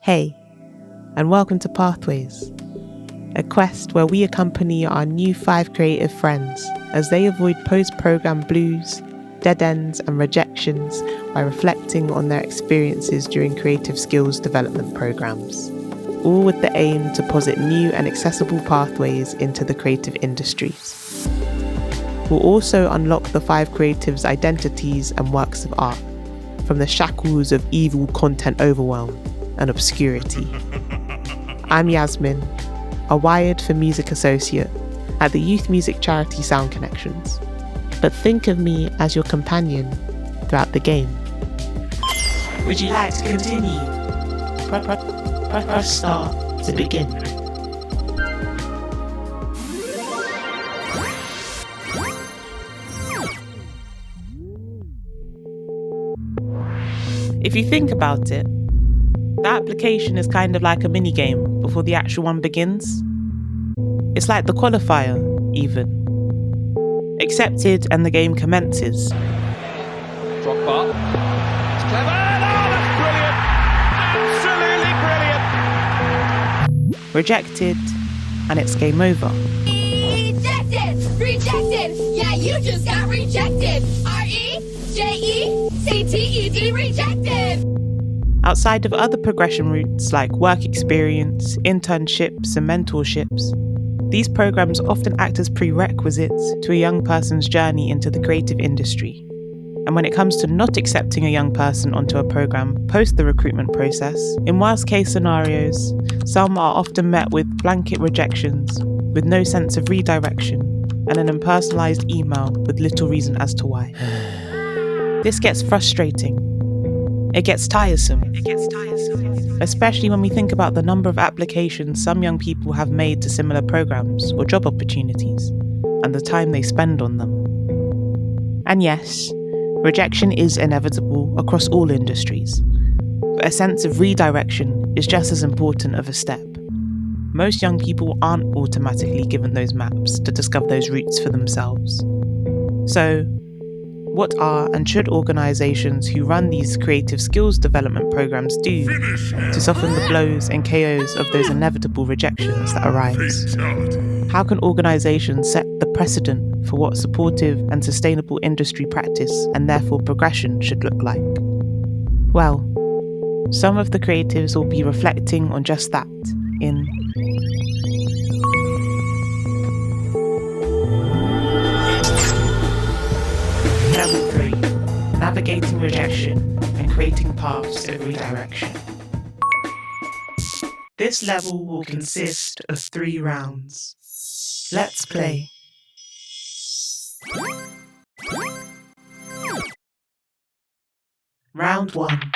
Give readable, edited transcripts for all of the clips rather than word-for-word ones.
Hey, and welcome to Pathways, a quest where we accompany our new 5 creative friends as they avoid post-program blues, dead ends and rejections by reflecting on their experiences during creative skills development programs, all with the aim to posit new and accessible pathways into the creative industries. We'll also unlock the 5 creatives' identities and works of art from the shackles of evil content overwhelm and obscurity. I'm Yasmin, a Wired for Music associate at the youth music charity Sound Connections, but think of me as your companion throughout the game. Would you like to continue? Press start to begin. If you think about it, the application is kind of like a mini-game before the actual one begins. It's like the qualifier, even. Accepted and the game commences. Drogba. It's clever. Oh, that's brilliant. Absolutely brilliant. Rejected, and it's game over. Rejected! Rejected! Yeah, you just got rejected! R-E-J-E-C-T-E-D, rejected! Outside of other progression routes like work experience, internships, and mentorships, these programs often act as prerequisites to a young person's journey into the creative industry. And when it comes to not accepting a young person onto a program post the recruitment process, in worst case scenarios, some are often met with blanket rejections, with no sense of redirection, and an impersonalised email with little reason as to why. This gets frustrating. It gets tiresome. Especially when we think about the number of applications some young people have made to similar programs or job opportunities, and the time they spend on them. And yes, rejection is inevitable across all industries, but a sense of redirection is just as important of a step. Most young people aren't automatically given those maps to discover those routes for themselves. So, what are and should organisations who run these creative skills development programs do to soften the blows and KOs of those inevitable rejections that arise? How can organisations set the precedent for what supportive and sustainable industry practice and therefore progression should look like? Well, some of the creatives will be reflecting on just that in Level 3, Navigating Rejection and Creating Paths of Redirection. This level will consist of 3 rounds. Let's play. Round 1.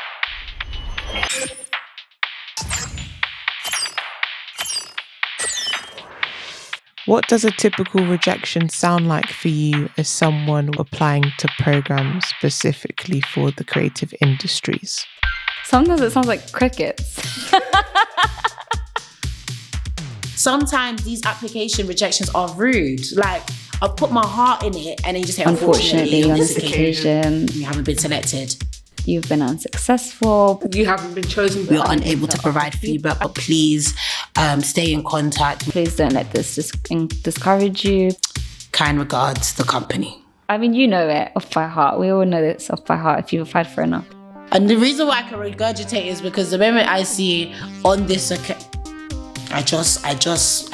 What does a typical rejection sound like for you as someone applying to programs specifically for the creative industries? Sometimes it sounds like crickets. Sometimes these application rejections are rude. Like, I've put my heart in it and then you just say, Unfortunately, on this occasion, you haven't been selected. You've been unsuccessful. You haven't been chosen. We are unable to provide feedback, but please stay in contact. Please don't let this discourage you. Kind regards, the company. I mean, you know it off by heart. We all know it's off by heart if you've applied for enough. And the reason why I can regurgitate is because the moment I see on this account, I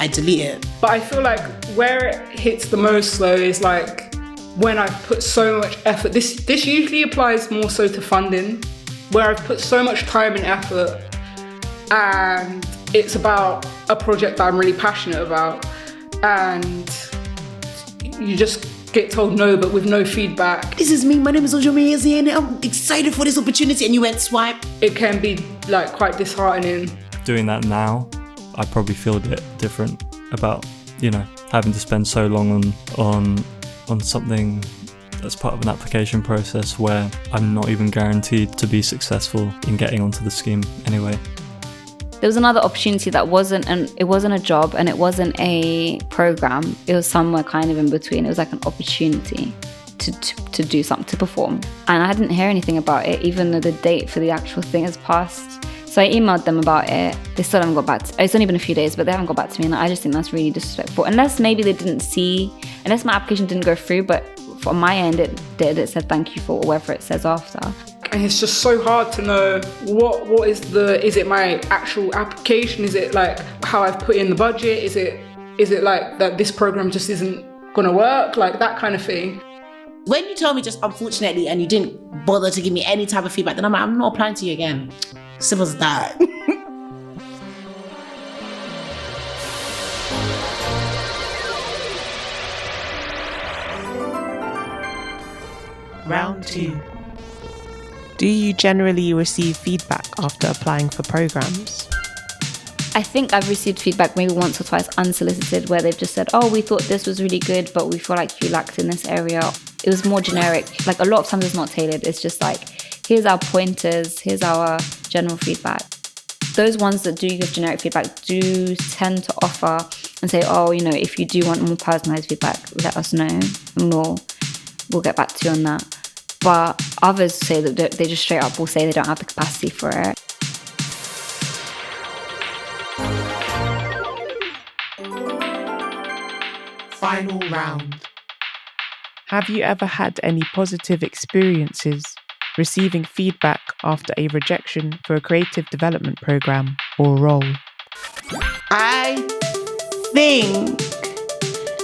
delete it. But I feel like where it hits the most though is like when I've put so much effort. This usually applies more so to funding, where I've put so much time and effort and it's about a project that I'm really passionate about and you just get told no, but with no feedback. This is me, my name is Ozioma and I'm excited for this opportunity, and you went swipe. It can be like quite disheartening. Doing that now, I probably feel a bit different about, having to spend so long on something that's part of an application process where I'm not even guaranteed to be successful in getting onto the scheme anyway. There was another opportunity that wasn't a job and it wasn't a program. It was somewhere kind of in between. It was like an opportunity to do something, to perform. And I didn't hear anything about it, even though the date for the actual thing has passed. So I emailed them about it. They still haven't got back to me. It's only been a few days, but they haven't got back to me. And I just think that's really disrespectful. Unless maybe they didn't see, unless my application didn't go through, but on my end it did. It said thank you for whatever it says after. And it's just so hard to know what is it my actual application? Is it like how I've put in the budget? Is it like that this program just isn't gonna work? Like that kind of thing. When you told me just unfortunately and you didn't bother to give me any type of feedback, then I'm like, I'm not applying to you again. Simple as that. Round 2. Do you generally receive feedback after applying for programs? I think I've received feedback maybe once or twice unsolicited where they've just said, oh, we thought this was really good, but we feel like you lacked in this area. It was more generic. Like a lot of times it's not tailored. It's just like, here's our pointers, here's our general feedback. Those ones that do give generic feedback do tend to offer and say, oh, you know, if you do want more personalized feedback, let us know and we'll get back to you on that. But others say that they just straight up will say they don't have the capacity for it. Final round. Have you ever had any positive experiences receiving feedback after a rejection for a creative development program or role? I think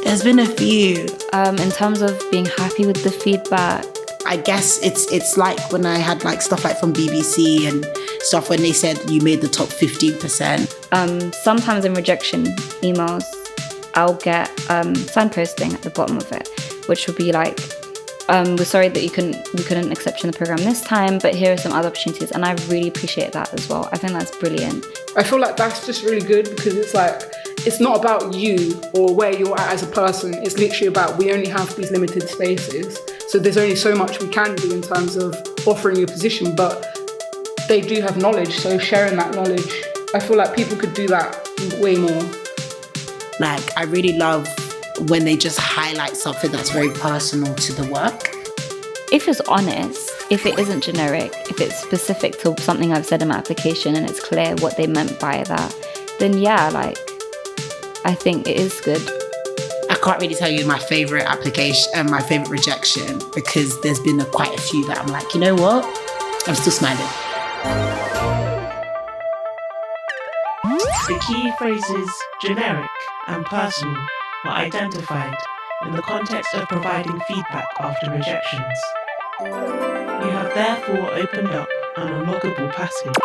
there's been a few. In terms of being happy with the feedback, I guess it's like when I had like stuff like from BBC and stuff when they said you made the top 15%. Sometimes in rejection emails, I'll get signposting at the bottom of it, which will be like, we're sorry that we couldn't accept you in the program this time, but here are some other opportunities. And I really appreciate that as well. I think that's brilliant. I feel like that's just really good because it's like, it's not about you or where you're at as a person. It's literally about we only have these limited spaces. So there's only so much we can do in terms of offering you a position, but they do have knowledge. So sharing that knowledge, I feel like people could do that way more. Like, I really love when they just highlight something that's very personal to the work. If it's honest, if it isn't generic, if it's specific to something I've said in my application and it's clear what they meant by that, then yeah, like, I think it is good. I can't really tell you my favourite application and my favourite rejection because there's been quite a few that I'm like, you know what? I'm still smiling. The key phrases generic and personal were identified in the context of providing feedback after rejections. You have therefore opened up an unlockable passage.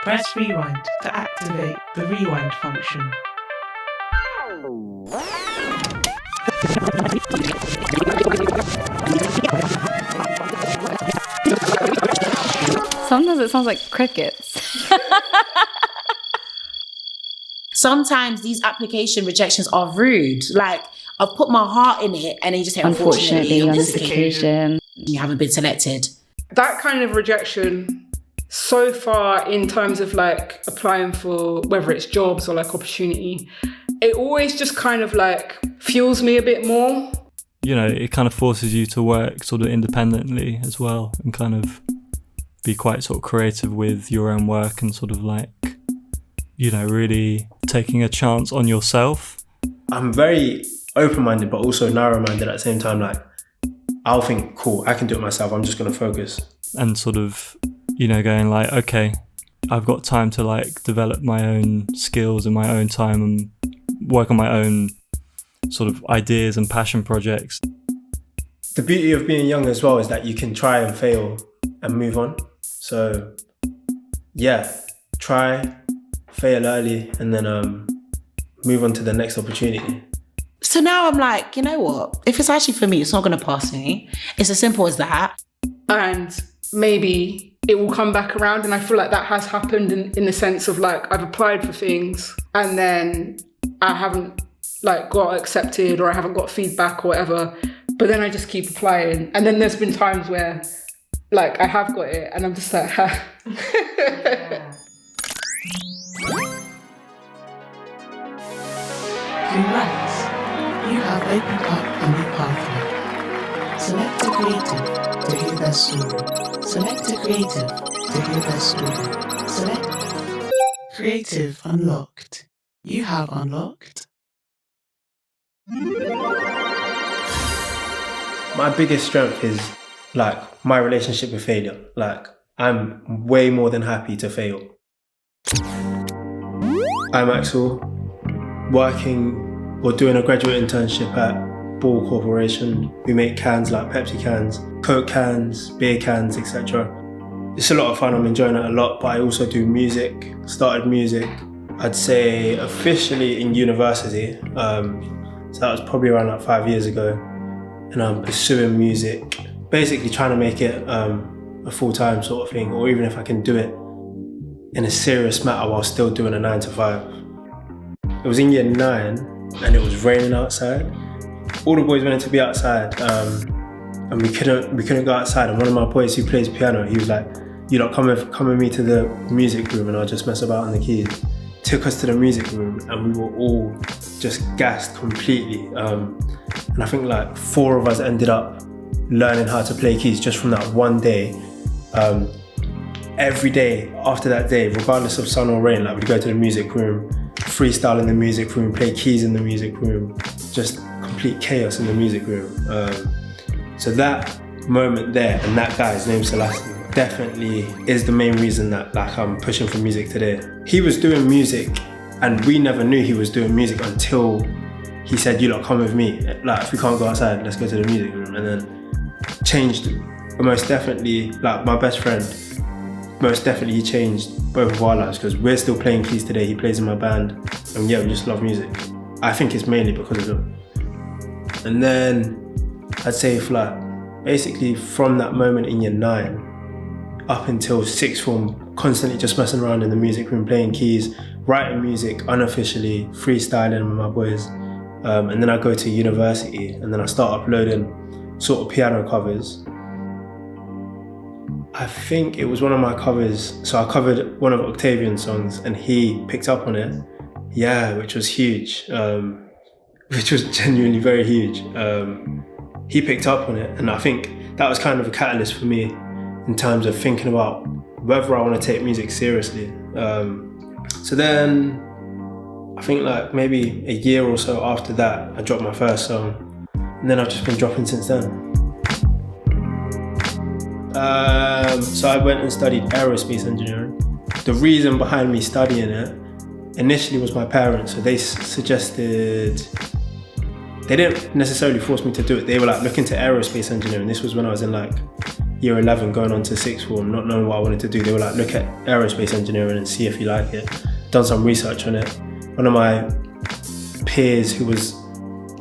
Press rewind to activate the rewind function. Sometimes it sounds like crickets. Sometimes these application rejections are rude. Like, I've put my heart in it and then you just say, unfortunately, on this occasion, you haven't been selected. That kind of rejection, so far in terms of like applying for whether it's jobs or like opportunity, it always just kind of like fuels me a bit more. You know, it kind of forces you to work sort of independently as well and kind of be quite sort of creative with your own work and sort of like, you know, really taking a chance on yourself. I'm very open-minded but also narrow-minded at the same time. Like, I'll think, cool, I can do it myself, I'm just going to focus. And sort of, you know, going like, okay, I've got time to like develop my own skills in my own time and work on my own sort of ideas and passion projects. The beauty of being young as well is that you can try and fail and move on. So yeah, try, fail early, and then move on to the next opportunity. So now I'm like, you know what? If it's actually for me, it's not going to pass me. It's as simple as that. And maybe it will come back around. And I feel like that has happened in the sense of like, I've applied for things and then I haven't like got accepted or I haven't got feedback or whatever. But then I just keep applying. And then there's been times where like I have got it and I'm just like, ha. Congrats, you have opened up a new pathway. Select a creative to hear their story. Select a creative to hear their story. Select. Creative unlocked. You have unlocked. My biggest strength is like my relationship with failure. Like I'm way more than happy to fail. I'm Axel, working or doing a graduate internship at Ball Corporation. We make cans like Pepsi cans, Coke cans, beer cans, etc. It's a lot of fun, I'm enjoying it a lot, but I also do music, started music, I'd say officially in university. So that was probably around like 5 years ago. And I'm pursuing music, basically trying to make it a full-time sort of thing, or even if I can do it in a serious matter while still doing a 9 to 5. It was in year 9 and it was raining outside. All the boys wanted to be outside and we couldn't go outside. And one of my boys who plays piano, he was like, "You lot come with me to the music room and I'll just mess about on the keys." Took us to the music room and we were all just gassed completely. And I think like 4 of us ended up learning how to play keys just from that one day. Every day after that day, regardless of sun or rain, like we'd go to the music room, freestyle in the music room, play keys in the music room, just complete chaos in the music room. So that moment there, and that guy, his name's Selassie, definitely is the main reason that like I'm pushing for music today. He was doing music and we never knew he was doing music until he said, "You lot come with me. Like if we can't go outside, let's go to the music room." And then changed, most definitely, like my best friend, most definitely he changed both of our lives because we're still playing keys today. He plays in my band and yeah, we just love music. I think it's mainly because of him. And then I'd say basically from that moment in year 9 up until 6th form, constantly just messing around in the music room, playing keys, writing music unofficially, freestyling with my boys. And then I go to university and then I start uploading sort of piano covers. I think it was one of my covers, so I covered one of Octavian's songs and he picked up on it. Yeah, which was huge, which was genuinely very huge. He picked up on it and I think that was kind of a catalyst for me in terms of thinking about whether I want to take music seriously. So then I think like maybe a year or so after that, I dropped my first song and then I've just been dropping since then. So I went and studied aerospace engineering. The reason behind me studying it initially was my parents. So they suggested, they didn't necessarily force me to do it. They were like, look into aerospace engineering. This was when I was in like year 11 going on to 6th form, not knowing what I wanted to do. They were like, look at aerospace engineering and see if you like it. Done some research on it. One of my peers who was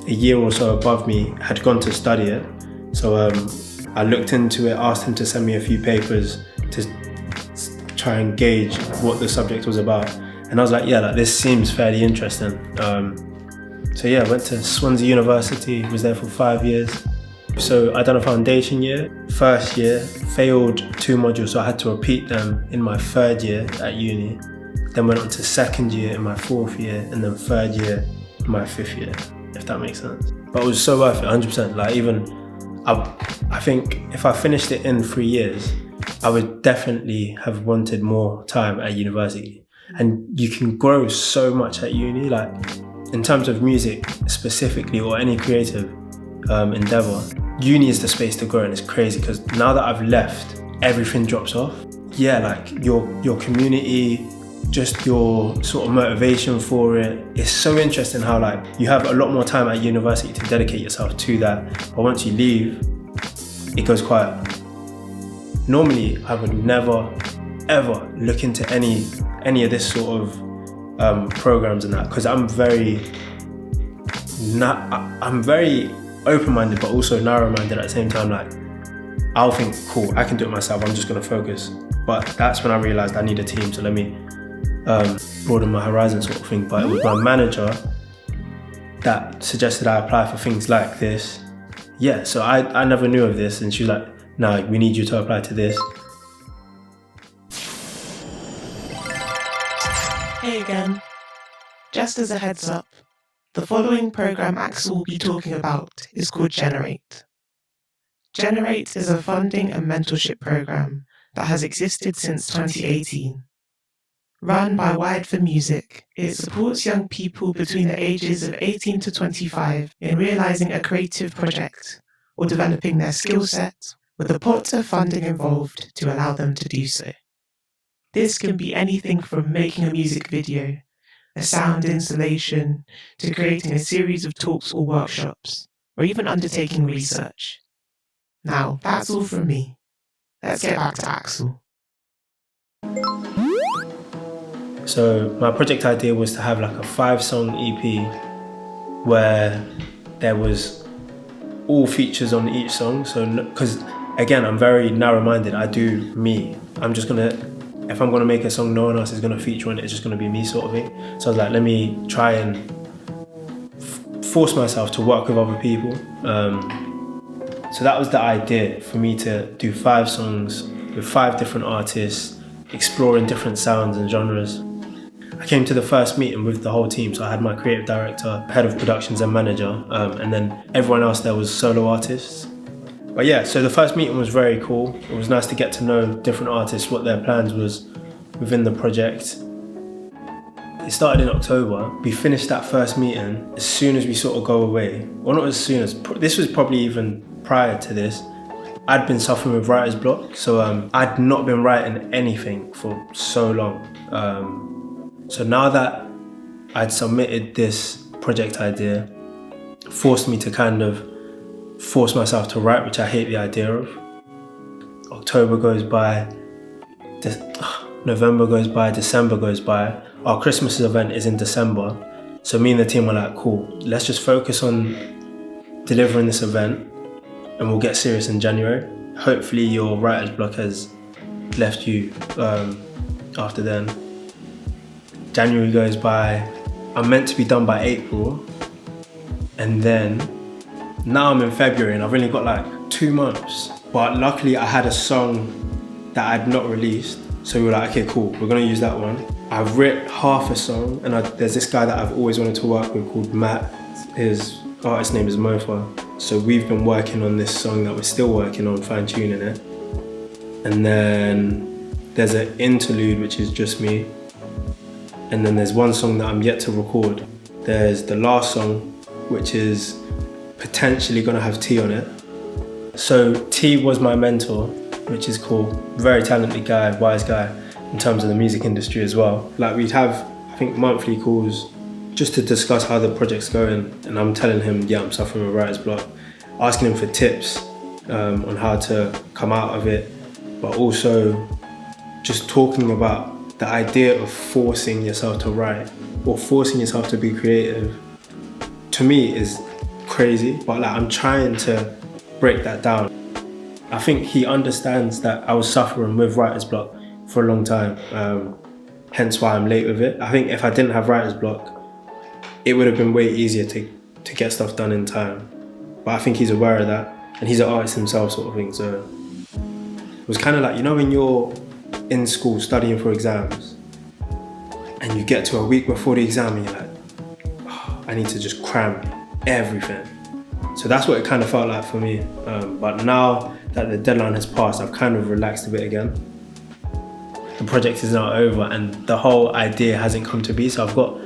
a year or so above me had gone to study it. So I looked into it, asked him to send me a few papers to try and gauge what the subject was about. And I was like, yeah, like this seems fairly interesting. So yeah, I went to Swansea University, was there for 5 years. So I done a foundation year. First year, failed 2 modules, so I had to repeat them in my 3rd year at uni. Then went on to 2nd year in my 4th year, and then 3rd year in my 5th year, if that makes sense. But it was so worth it, 100%. Like even, I think if I finished it in 3 years, I would definitely have wanted more time at university. And you can grow so much at uni, like in terms of music specifically, or any creative endeavor. Uni is the space to grow, and it's crazy because now that I've left, everything drops off. Yeah, like your community, just your sort of motivation for it. It's so interesting how like you have a lot more time at university to dedicate yourself to that, but once you leave, it goes quiet. Normally, I would never, ever look into any of this sort of programs and that, because I'm very open-minded, but also narrow-minded at the same time. Like, I'll think, cool, I can do it myself, I'm just gonna focus. But that's when I realized I need a team, so let me broaden my horizon sort of thing. But it was my manager that suggested I apply for things like this. Yeah, so I never knew of this, and she was like, no, we need you to apply to this. Hey again. Just as a heads up, the following program Axel will be talking about is called Generate. Generate is a funding and mentorship program that has existed since 2018. Run by Wired for Music, it supports young people between the ages of 18 to 25 in realising a creative project or developing their skill set, with a pot of funding involved to allow them to do so. This can be anything from making a music video, a sound installation, to creating a series of talks or workshops, or even undertaking research. Now, that's all from me. Let's get back to Axel. So my project idea was to have like a 5-song EP where there was all features on each song. So, because again, I'm very narrow-minded. I do me. I'm just gonna, if I'm gonna make a song no one else is gonna feature on it, it's just gonna be me sort of thing. So I was like, let me try and force myself to work with other people. So that was the idea, for me to do 5 songs with 5 different artists, exploring different sounds and genres. I came to the first meeting with the whole team, so I had my creative director, head of productions and manager, and then everyone else there was solo artists. But yeah, so the first meeting was very cool. It was nice to get to know different artists, what their plans was within the project. It started in October. We finished that first meeting as soon as we sort of go away. Well, not as soon as, this was probably even prior to this. I'd been suffering with writer's block, so I'd not been writing anything for so long. So now that I'd submitted this project idea, forced me to kind of force myself to write, which I hate the idea of. October goes by, November goes by, December goes by. Our Christmas event is in December. So me and the team were like, cool, let's just focus on delivering this event and we'll get serious in January. Hopefully your writer's block has left you after then. January goes by, I'm meant to be done by April, and then now I'm in February and I've only got like 2 months. But luckily I had a song that I'd not released, so we were like, okay, cool, we're gonna use that one. I've written half a song, and there's this guy that I've always wanted to work with called Matt. His artist name is Mofa. So we've been working on this song that we're still working on, fine-tuning it. And then there's an interlude, which is just me. And then there's one song that I'm yet to record. There's the last song, which is potentially gonna have T on it. So T was my mentor, which is cool. Very talented guy, wise guy in terms of the music industry as well. Like we'd have, I think, monthly calls just to discuss how the project's going. And I'm telling him, yeah, I'm suffering with writer's block. Asking him for tips on how to come out of it, but also just talking about the idea of forcing yourself to write or forcing yourself to be creative, to me is crazy, but like I'm trying to break that down. I think he understands that I was suffering with writer's block for a long time, hence why I'm late with it. I think if I didn't have writer's block, it would have been way easier to get stuff done in time. But I think he's aware of that, and he's an artist himself sort of thing, so it was kind of like, you know when you're in school studying for exams and you get to a week before the exam and you're like, oh, I need to just cram everything. So that's what it kind of felt like for me. But now that the deadline has passed, I've kind of relaxed a bit again. The project is now over and the whole idea hasn't come to be. So I've got,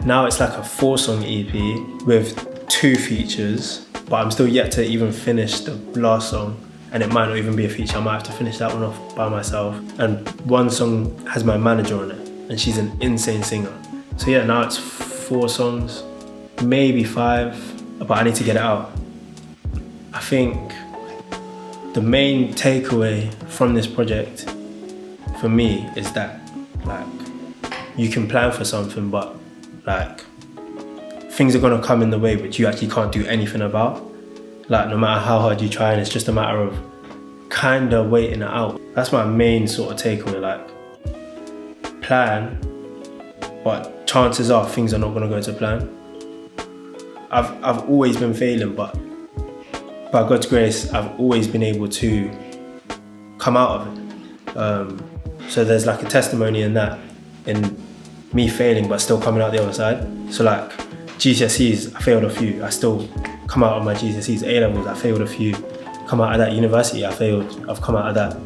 now it's like a 4-song EP with 2 features, but I'm still yet to even finish the last song. And it might not even be a feature, I might have to finish that one off by myself. And one song has my manager on it, and she's an insane singer. So yeah, now it's 4 songs, maybe 5, but I need to get it out. I think the main takeaway from this project for me is that like you can plan for something, but like things are gonna come in the way which you actually can't do anything about. Like no matter how hard you try, and it's just a matter of kind of waiting it out. That's my main sort of takeaway, like plan, but chances are things are not gonna go to plan. I've always been failing, but by God's grace, I've always been able to come out of it. So there's like a testimony in that, in me failing but still coming out the other side. So like GCSEs, I failed a few, I still come out of my GCSEs. A-levels, I failed a few. Come out of that university, I failed, I've come out of that.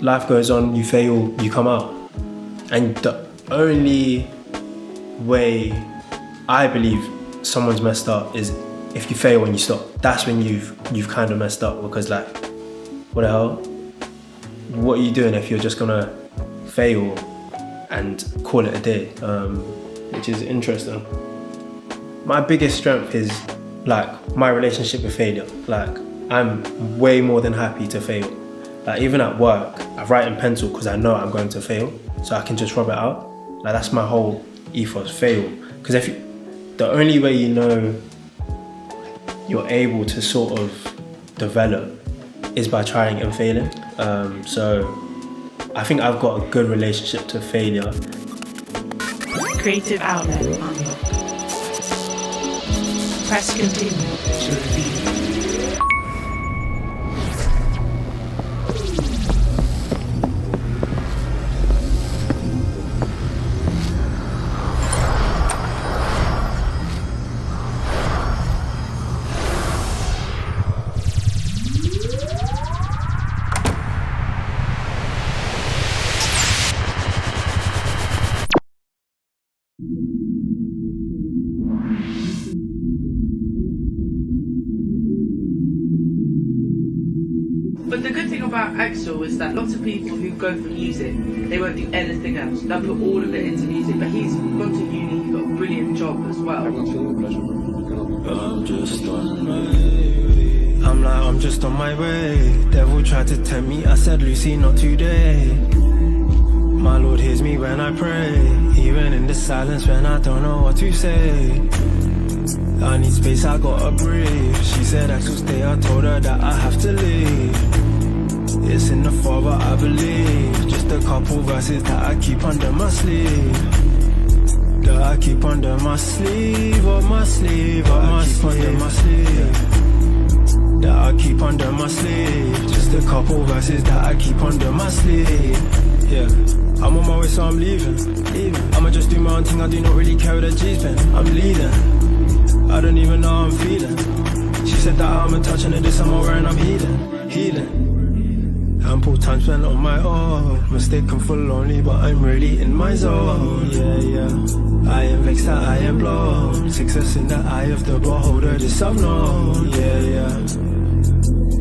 life goes on, you fail, you come out. And the only way I believe someone's messed up is if you fail and you stop. That's when you've kind of messed up, because like, what the hell? What are you doing if you're just gonna fail and call it a day? Which is interesting. My biggest strength is like my relationship with failure. Like, I'm way more than happy to fail. Like, even at work, I write in pencil because I know I'm going to fail, so I can just rub it out. Like, that's my whole ethos, fail. Because the only way you know you're able to sort of develop is by trying and failing. So I think I've got a good relationship to failure. Creative outlet unlocked. Press continue to reveal. But the good thing about Axel is that lots of people who go for music, they won't do anything else. They'll put all of it into music. But he's gone to uni, he's got a brilliant job as well. I'm just on my way. I'm just on my way. Devil tried to tempt me, I said, Lucy, not today. My Lord hears me when I pray, even in the silence when I don't know what to say. I need space, I gotta breathe. She said I should stay, I told her that I have to leave. It's in the Father, I believe. Just a couple verses that I keep under my sleeve. That I keep under my sleeve, on my sleeve, on my sleeve, my sleeve. That I keep under my sleeve. Just a couple verses that I keep under my sleeve. Yeah, I'm on my way, so I'm leaving. I'ma just do my own thing, I do not really care where the G's been. I'm bleeding, I don't even know how I'm feeling. She said that I'm a touch and this I'm over and I'm healing. Ample time spent on my own, mistaken for lonely, but I'm really in my zone. Yeah. I am vexed that I am blown. Success in the eye of the beholder, this I've known. Yeah.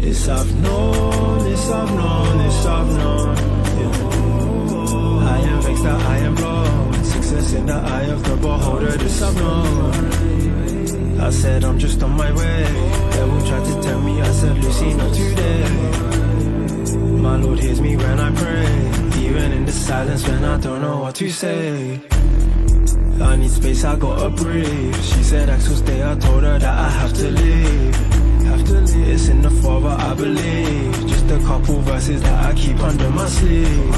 This I've known, this I've known, this I've known. Yeah. I am vexed that I am blown. Success in the eye of the beholder, this I've known. I said I'm just on my way. Devil tried to tell me, I said, Lucy, not today. My Lord hears me when I pray, even in the silence when I don't know what to say. I need space, I gotta breathe. She said I should stay, I told her that I have to leave. It's in the Father, I believe. Just a couple verses that I keep under my sleeve.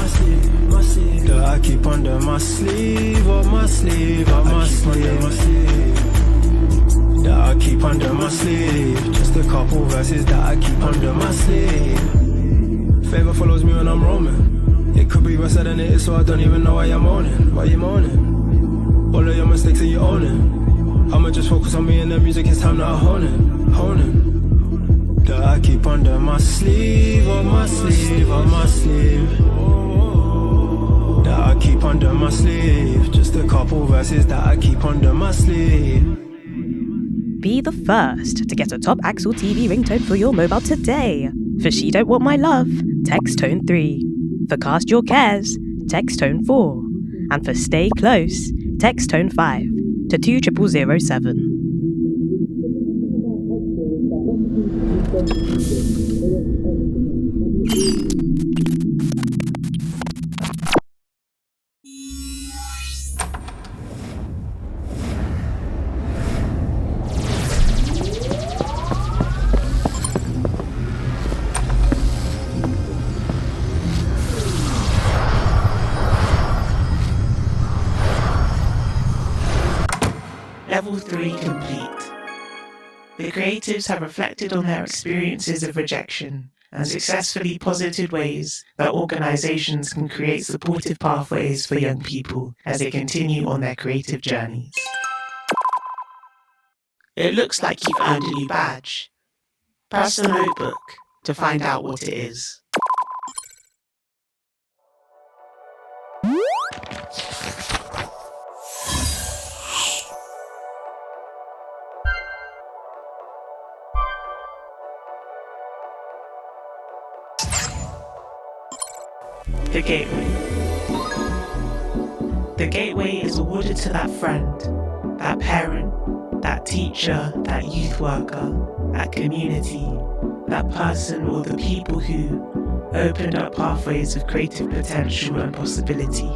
That I keep under my sleeve, on my sleeve, on my sleeve. That I keep under my sleeve. Just a couple verses that I keep under my sleeve. Favor follows me when I'm roaming. It could be worse than it is, so I don't even know why you're moaning. Why you moaning? All of your mistakes are you owning. I'ma just focus on me and the music, it's time that I hone it. That I keep under my sleeve, on my sleeve, on my sleeve. That I keep under my sleeve. Just a couple verses that I keep under my sleeve. Be the first to get a top Axel TV ringtone for your mobile today. For She Don't Want My Love, text tone 3. For Cast Your Cares, text tone 4. And for Stay Close, text tone 5 to 20007. Level 3 complete. The creatives have reflected on their experiences of rejection and successfully posited ways that organisations can create supportive pathways for young people as they continue on their creative journeys. It looks like you've earned a new badge. Press the notebook to find out what it is. The Gateway. The Gateway is awarded to that friend, that parent, that teacher, that youth worker, that community, that person or the people who opened up pathways of creative potential and possibility,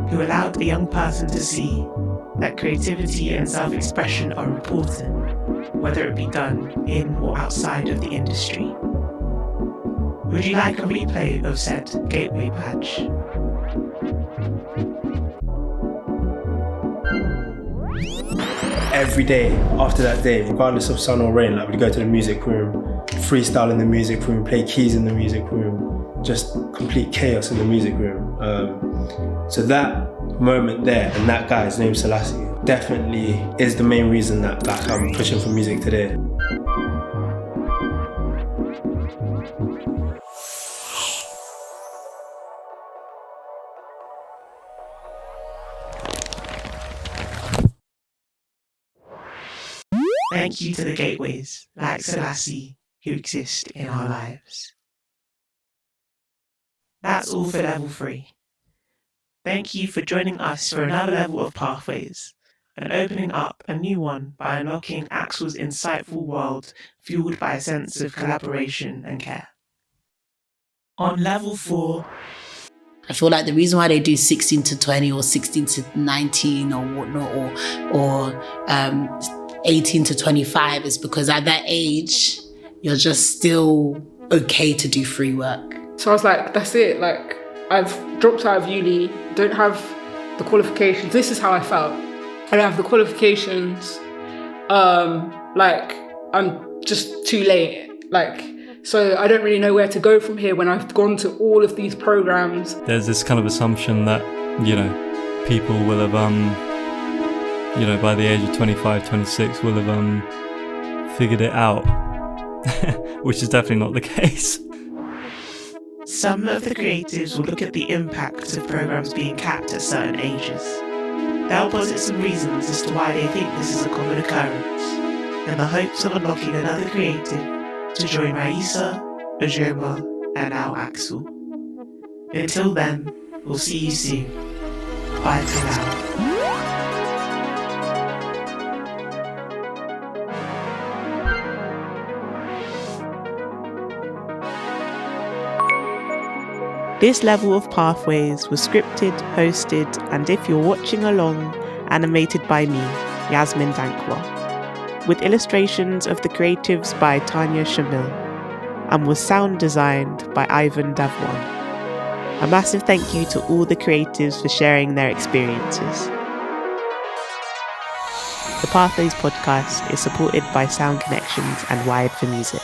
who allowed a young person to see that creativity and self-expression are important, whether it be done in or outside of the industry. Would you like a replay of said Gateway badge? Every day after that day, regardless of sun or rain, like we'd go to the music room, freestyle in the music room, play keys in the music room, just complete chaos in the music room. So that moment there, and that guy, his name's Selassie, definitely is the main reason that I'm pushing for music today. Thank you to the gateways, like Selassie, who exist in our lives. That's all for level 3. Thank you for joining us for another level of Pathways, and opening up a new one by unlocking Axel's insightful world fueled by a sense of collaboration and care. On level 4, I feel like the reason why they do 16 to 20 or 16 to 19 or whatnot, or 18 to 25 is because at that age, you're just still okay to do free work. So I was like, that's it. Like, I've dropped out of uni, don't have the qualifications. This is how I felt. I don't have the qualifications. Like, I'm just too late. Like, so I don't really know where to go from here when I've gone to all of these programs. There's this kind of assumption that, people will have, by the age of 25, 26, will have figured it out, which is definitely not the case. some of the creatives will look at the impact of programs being capped at certain ages. They'll posit some reasons as to why they think this is a common occurrence, in the hopes of unlocking another creative to join Raisa, Ozioma, and now Axel. Until then, we'll see you soon. Bye for now. This level of Pathways was scripted, hosted, and if you're watching along, animated by me, Yasmin Dankwa, with illustrations of the creatives by Tanya Shamil, and was sound designed by Ivan Davwan. A massive thank you to all the creatives for sharing their experiences. The Pathways podcast is supported by Sound Connections and Wired for Music.